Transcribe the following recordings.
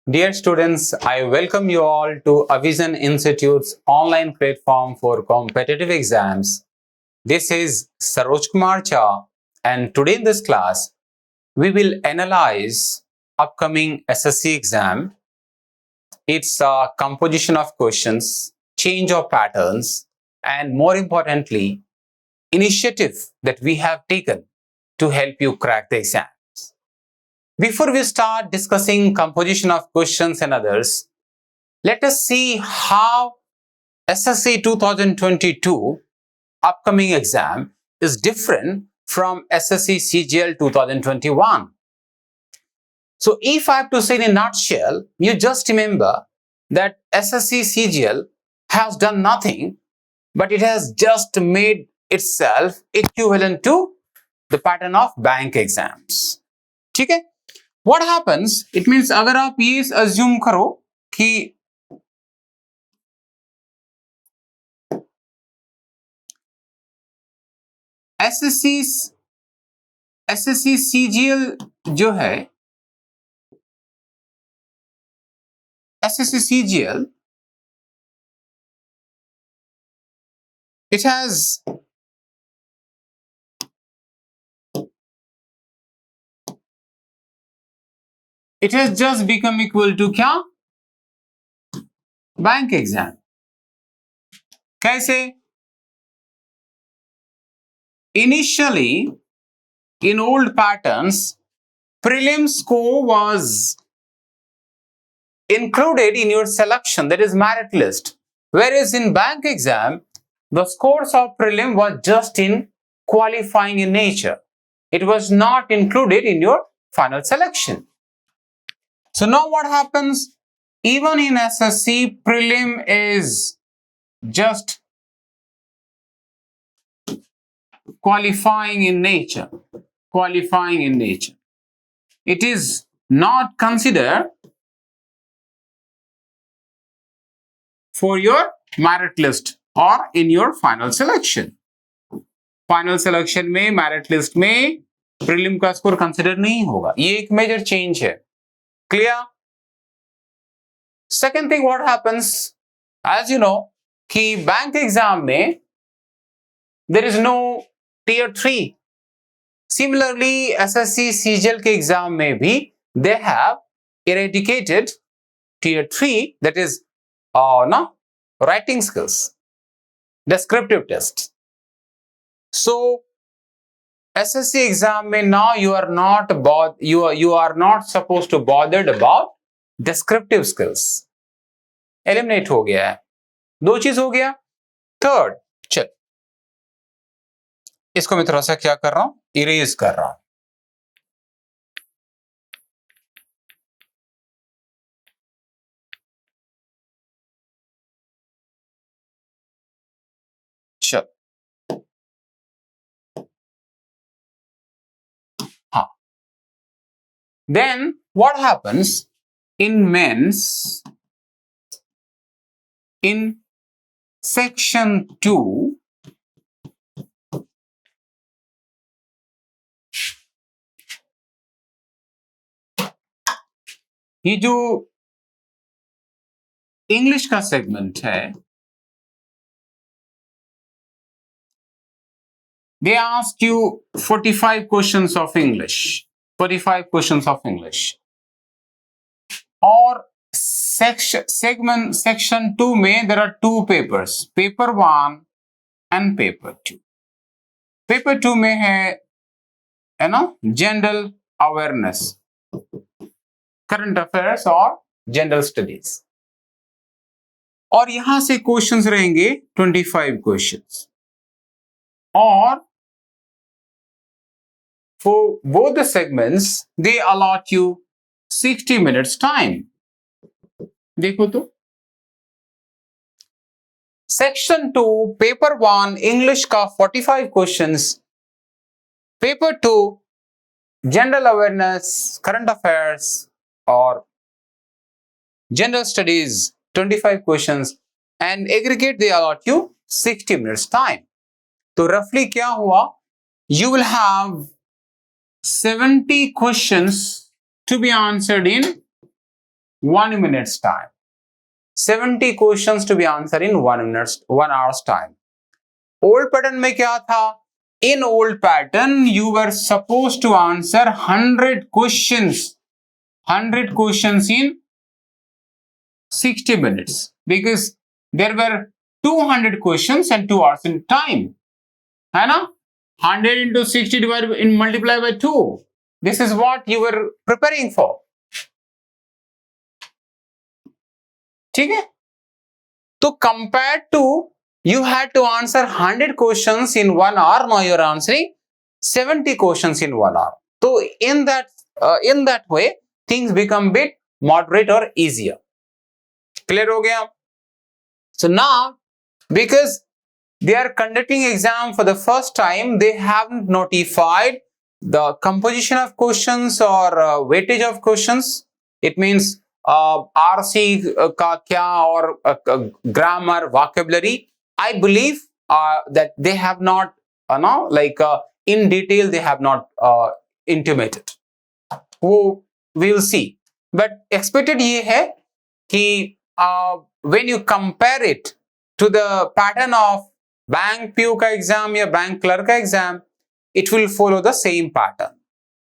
Dear students, I welcome you all to Avision Institute's online platform for competitive exams. This is Saroj Kumar Cha, and today in this class, we will analyze upcoming SSC exam, its composition of questions, change of patterns, and more importantly, initiative that we have taken to help you crack the exam. Before we start discussing composition of questions and others, let us see how SSC 2022 upcoming exam is different from SSC Cgl 2021. So if I have to say in a nutshell, you just remember that SSC Cgl has done nothing, but it has just made itself equivalent to the pattern of bank exams. Okay? What happens? It means अगर आप ये assume करो कि SSC CGL जो है SSC CGL it has just become equal to क्या? Bank exam. कैसे? Initially, in old patterns, prelim score was included in your selection, that is merit list. Whereas in bank exam, the scores of prelim was just in qualifying in nature. It was not included in your final selection. So now what happens? Even in SSC, prelim is just qualifying in nature. Qualifying in nature. It is not considered for your merit list or in your final selection. Final selection में merit list में prelim का score consider नहीं होगा. ये एक major change है. Clear? Second thing, what happens? As you know, कि bank exam में there is no tier 3. Similarly, SSC CGL के exam में भी they have eradicated tier 3, that is writing skills, descriptive tests. So SSC exam में now you are not supposed to bothered about descriptive skills. Eliminate हो गया है. दो चीज हो गया. Third, चल इसको मैं थोड़ा सा क्या कर रहा हूं? इरेज कर रहा हूं. चल हाँ. Then what happens in men's in section 2? ये जो इंग्लिश का सेगमेंट है, they ask you 45 questions of English. 45 questions of English. और section 2 में there are two papers, paper 1 and paper 2. Paper 2 में है ना general awareness, current affairs और general studies. और यहां से क्वेश्चंस रहेंगे 25 क्वेश्चंस. और for both the segments, they allot you 60 minutes time. देखो तो Section 2, Paper 1, English का 45 questions, Paper 2, General Awareness, Current Affairs और General Studies, 25 questions, and aggregate they allot you 60 minutes time. तो roughly क्या हुआ? You will have 70 questions to be answered in 1 minute's time. 70 questions to be answered in 1 hour's time. Old pattern में क्या था? In old pattern, you were supposed to answer 100 questions in 60 minutes because there were 200 questions and 2 hours in time. है ना? 100 into 60 divided in multiply by 2. This is what you were preparing for. ठीक है? तो compared to you had to answer 100 questions in 1 hour, now you are answering 70 questions in 1 hour. So in that way, things become bit moderate or easier. Clear हो गया? So now, because they are conducting exam for the first time, they haven't notified the composition of questions or weightage of questions. It means RC का क्या और grammar, vocabulary. I believe that they have not, in detail, they have not intimated. We will see. But expected ये है कि when you compare it to the pattern of bank PO का exam या bank clerk का exam, it will follow the same pattern.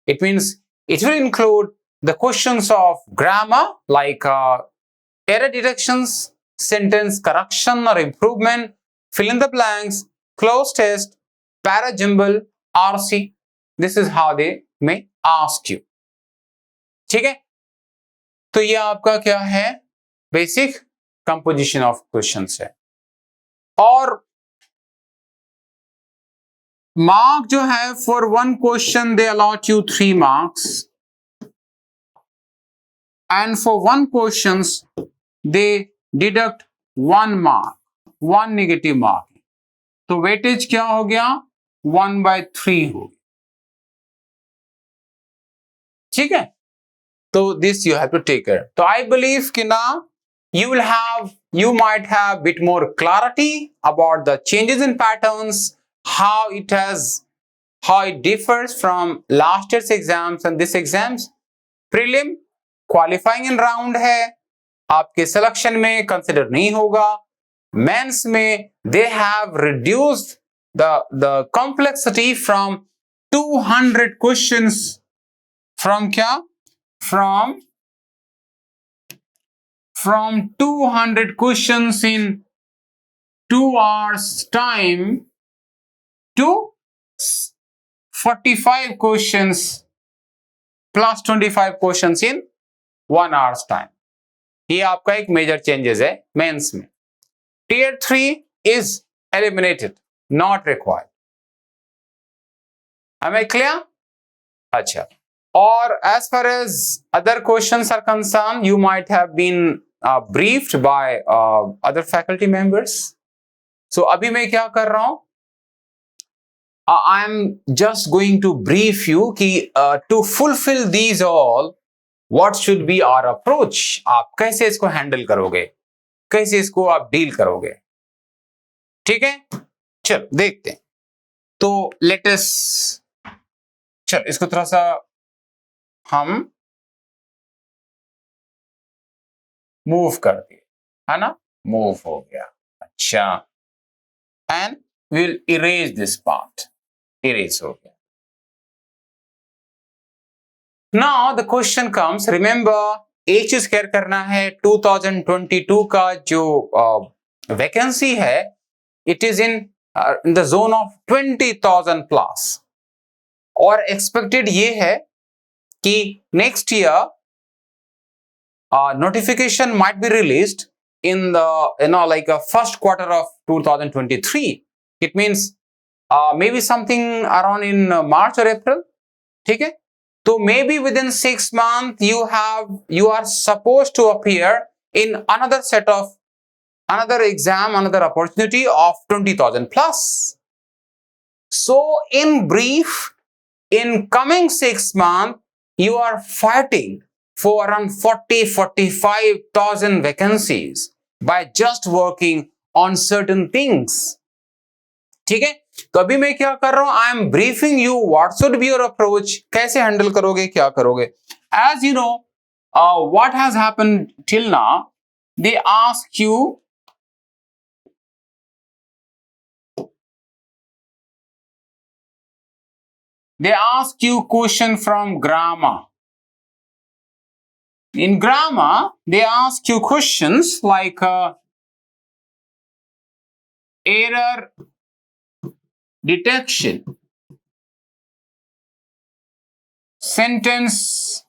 It means it will include the questions of grammar like error detections, sentence correction or improvement, fill in the blanks, close test, parajumble, RC. This is how they may ask you. ठीक है? तो ये आपका क्या है? Basic composition of questions है. और mark जो है for 1 question they a lot you 3 marks and for 1 questions they deduct 1 mark, 1 negative mark. तो वेटेज क्या हो गया? 1/3 हो गया. ठीक है? तो this you have to take care. So I believe कि ना you might have bit more clarity about the changes in patterns, how it differs from last year's exams and this exams. Prelim, qualifying in round है, आपके selection में consider नहीं होगा. Mains में they have reduced the complexity from 200 questions from क्या? From 200 questions in 2 hours time to 45 questions plus 25 questions in 1 hour's time. ये आपका एक मेजर चेंजेस है मेंस में. Tier 3 is eliminated, not required. Am I clear? अच्छा. Or as far as other questions are concerned, you might have been briefed by other faculty members. So अभी मैं क्या कर रहा हूं? I am just going to brief you कि to fulfill these all, what should be our approach? आप कैसे इसको हैंडल करोगे? कैसे इसको आप डील करोगे? ठीक है? चल देखते हैं. तो let us चल इसको थोड़ा सा हम मूव कर दिए, है ना? मूव हो गया. अच्छा. And will erase this part. Erase हो गया. Now the question comes. Remember एक चीज केयर करना है. 2022 का जो वैकेंसी है, it is in the zone of 20,000 plus. और एक्सपेक्टेड ये है कि next year notification might be released in the first quarter of 2023. It means maybe something around in March or April. ठीक है? तो maybe within 6 months you are supposed to appear in another exam, another opportunity of 20,000 plus. So in brief, in coming 6 months you are fighting for around 40-45,000 vacancies by just working on certain things. ठीक है? तो अभी मैं क्या कर रहा हूं? I am briefing you what should be your approach. कैसे हैंडल करोगे, क्या करोगे? As you know, what has happened till now? They ask you question from grammar. In grammar, they ask you questions like error detection, sentence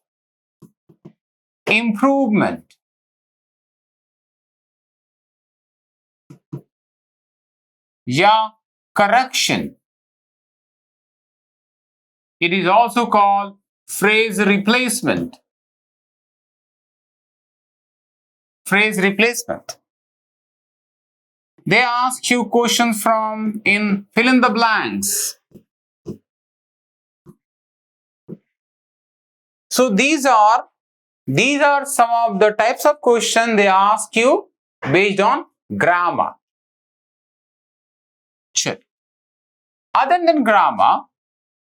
improvement, या correction. It is also called phrase replacement. Phrase replacement. They ask you questions from in fill in the blanks. So these are some of the types of questions they ask you based on grammar. Sure. Other than grammar,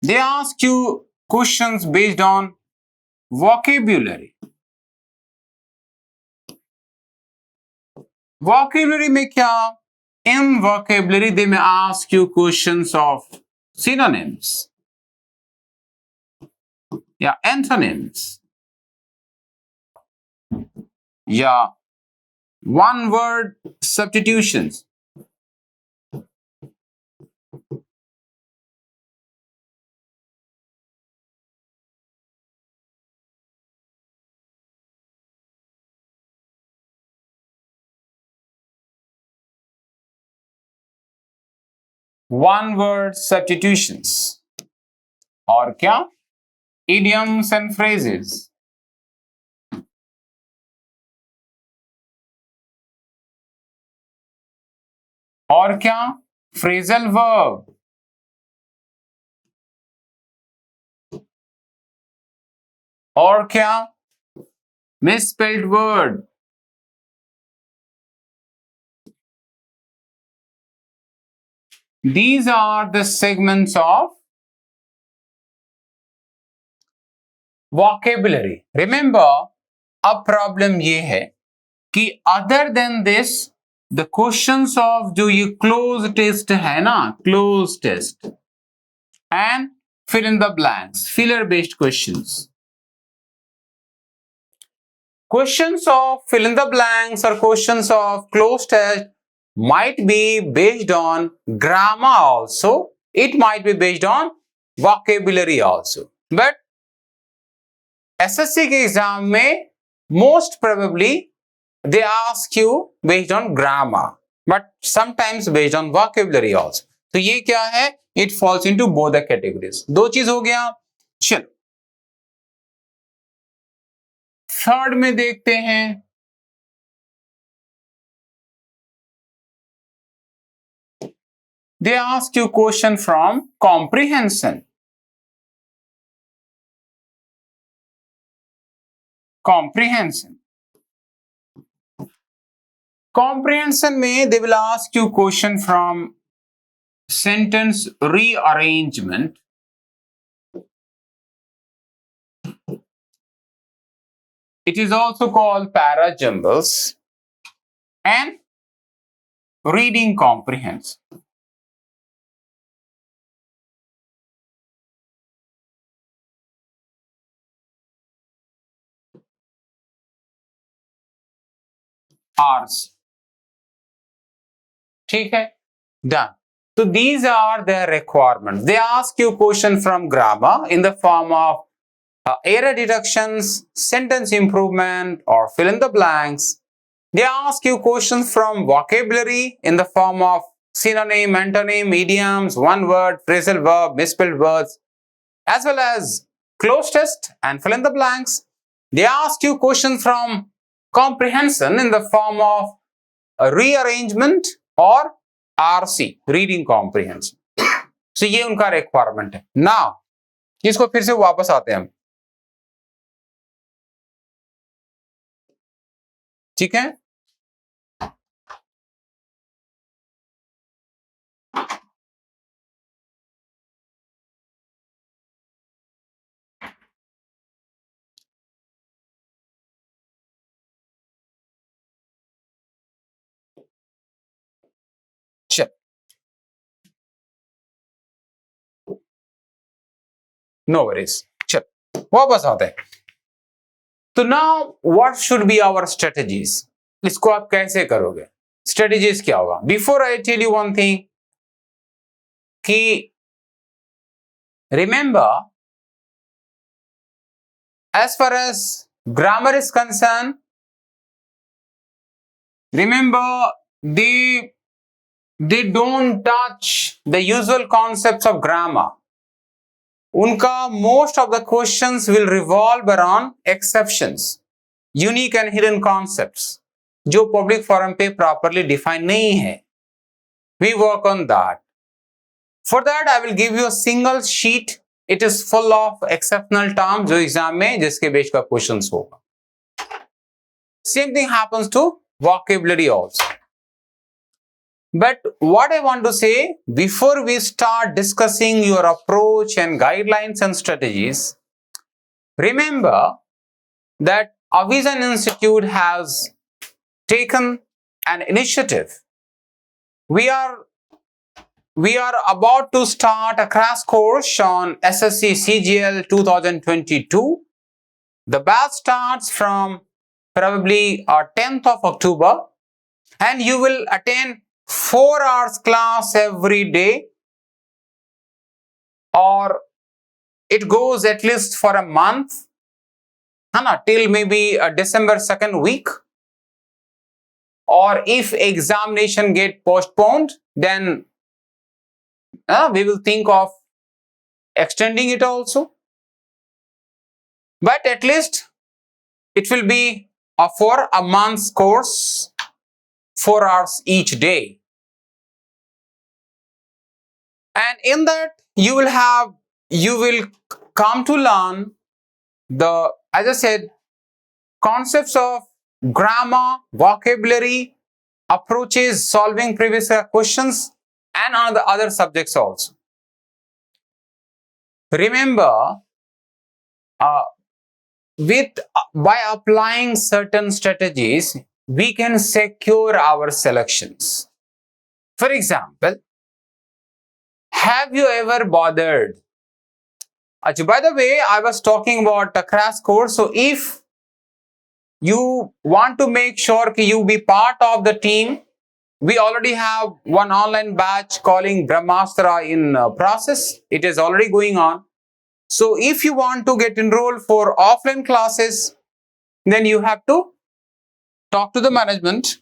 they ask you questions based on vocabulary. Vocabulary में क्या? In vocabulary, they may ask you questions of synonyms, yeah, antonyms, yeah, one word substitutions. One word substitutions. और क्या? Idioms and phrases. और क्या? Phrasal verb. और क्या? Misspelled word. These are the segments of vocabulary. Remember, अब problem ये है कि other than this, the questions of जो ये close test है ना, close test and fill in the blanks, filler based questions. Questions of fill in the blanks or questions of close test might be based on grammar also. It might be based on vocabulary also. But SSC के exam में most probably they ask you based on grammar, but sometimes based on vocabulary also. तो ये क्या है? It falls into both the categories. दो चीज हो गया. चलो थर्ड में देखते हैं. They ask you question from comprehension. Comprehension. Comprehension में they will ask you question from sentence rearrangement. It is also called para jumbles and reading comprehension. RC. ठीक है? Done. So these are the requirements. They ask you question from grammar in the form of error deductions, sentence improvement, or fill in the blanks. They ask you questions from vocabulary in the form of synonym, antonym, idioms, one word, phrasal verb, misspelled words, as well as close test and fill in the blanks. They ask you questions from comprehension in the form of rearrangement or RC, reading comprehension. So ये उनका requirement है. Now, इसको फिर से वापस आते हैं हम. ठीक है? No worries. चल वापस आते हैं। तो now what should be our strategies, इसको आप कैसे करोगे, स्ट्रेटजीज क्या होगा? Before I tell you one thing कि remember, as far as grammar is concerned, remember they don't touch the usual concepts of grammar. उनका most of the questions will revolve around exceptions, unique and hidden concepts, जो public forum पे properly define नहीं है. We work on that. For that I will give you a single sheet. It is full of exceptional terms जो exam में जिसके base का questions होगा. Same thing happens to vocabulary also. But what I want to say, before we start discussing your approach and guidelines and strategies, remember that Avision Institute has taken an initiative. We are about to start a crash course on SSC Cgl 2022. The batch starts from probably 10th of October, and you will attend 4 hours class every day, or it goes at least for a month, till maybe December 2nd week. Or if examination get postponed, then we will think of extending it also. But at least it will be for a month's course, 4 hours each day. And in that you will come to learn the, as I said, concepts of grammar, vocabulary, approaches, solving previous questions, and on the other subjects also. Remember, by applying certain strategies, we can secure our selections. For example, have you ever bothered? By the way, I was talking about a crash course. So if you want to make sure that you be part of the team, we already have one online batch calling Brahmastra in process. It is already going on. So if you want to get enrolled for offline classes, then you have to talk to the management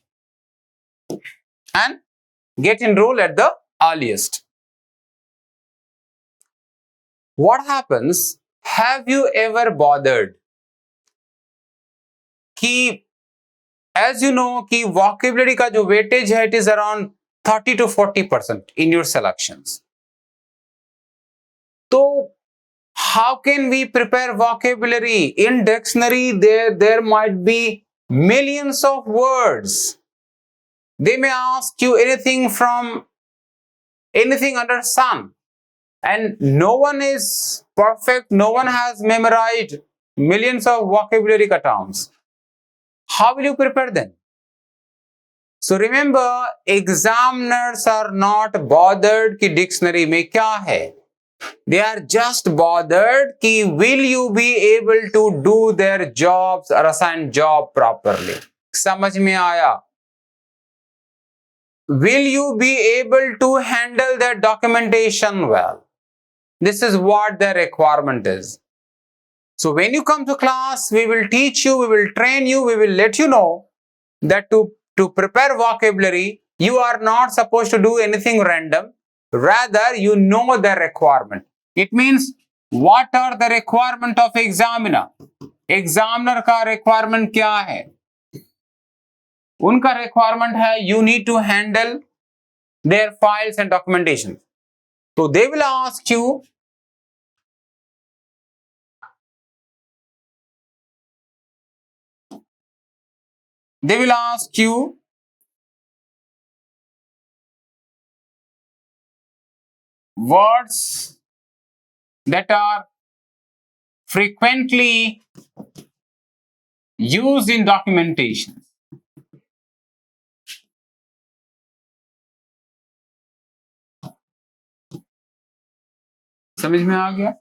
and get enrolled at the earliest. What happens? Have you ever bothered कि, as you know, कि vocabulary का जो weightage है, it is around 30 to 40% in your selections. So how can we prepare vocabulary? In dictionary, there might be millions of words. They may ask you anything from anything under sun. And no one is perfect. No one has memorized millions of vocabulary terms. How will you prepare them? So remember, examiners are not bothered कि dictionary में क्या है. They are just bothered कि will you be able to do their jobs or assigned job properly. समझ में आया? Will you be able to handle their documentation well? This is what the requirement is. So when you come to class, we will teach you, we will train you, we will let you know that to prepare vocabulary, you are not supposed to do anything random. Rather, you know the requirement. It means what are the requirement of examiner? Examiner का requirement क्या है? उनका requirement है you need to handle their files and documentation. So they will ask you words that are frequently used in documentation. समझ में आ गया?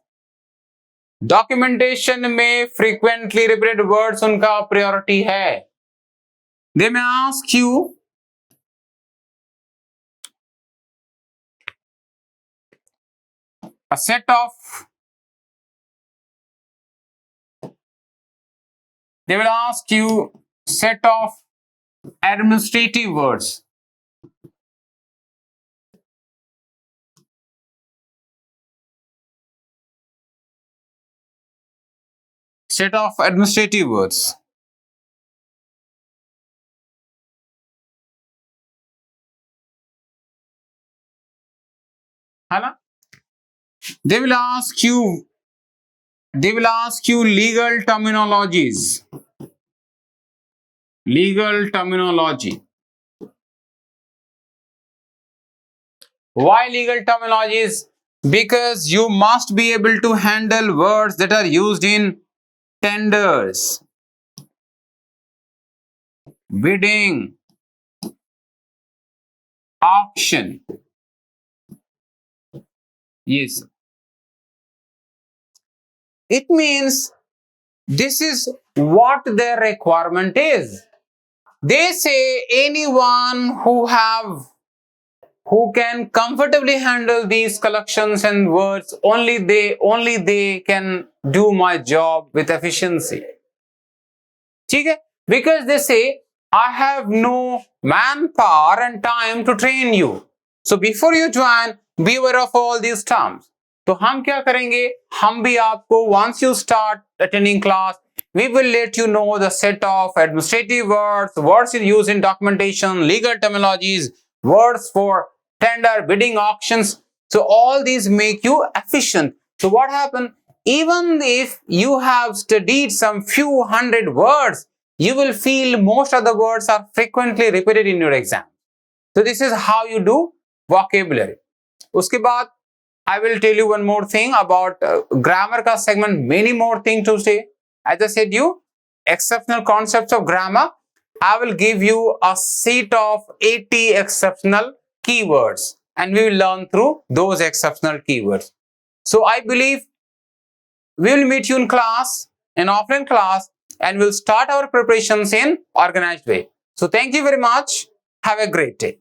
Documentation में frequently repeated words उनका प्रायोरिटी है. दे may ask you a set of administrative words. Set of administrative words. है ना? They will ask you legal terminologies. Legal terminology. Why legal terminologies? Because you must be able to handle words that are used in tenders, bidding, auction. Yes. It means this is what their requirement is. They say anyone who can comfortably handle these collections and words, only they can do my job with efficiency. ठीक है? Because they say I have no manpower and time to train you. So before you join, be aware of all these terms. तो हम क्या करेंगे? हम भी आपको once you start attending class, we will let you know the set of administrative words used in documentation, legal terminologies, words for tender, bidding, auctions. So all these make you efficient. So what happened? Even if you have studied some few hundred words, you will feel most of the words are frequently repeated in your exam. So this is how you do vocabulary. उसके बाद I will tell you one more thing about grammar का segment. Many more things to say. As I said you, exceptional concepts of grammar. I will give you a set of 80 exceptional keywords and we will learn through those exceptional keywords. So I believe we will meet you in class, in offline class, and we'll start our preparations in organized way. So thank you very much. Have a great day.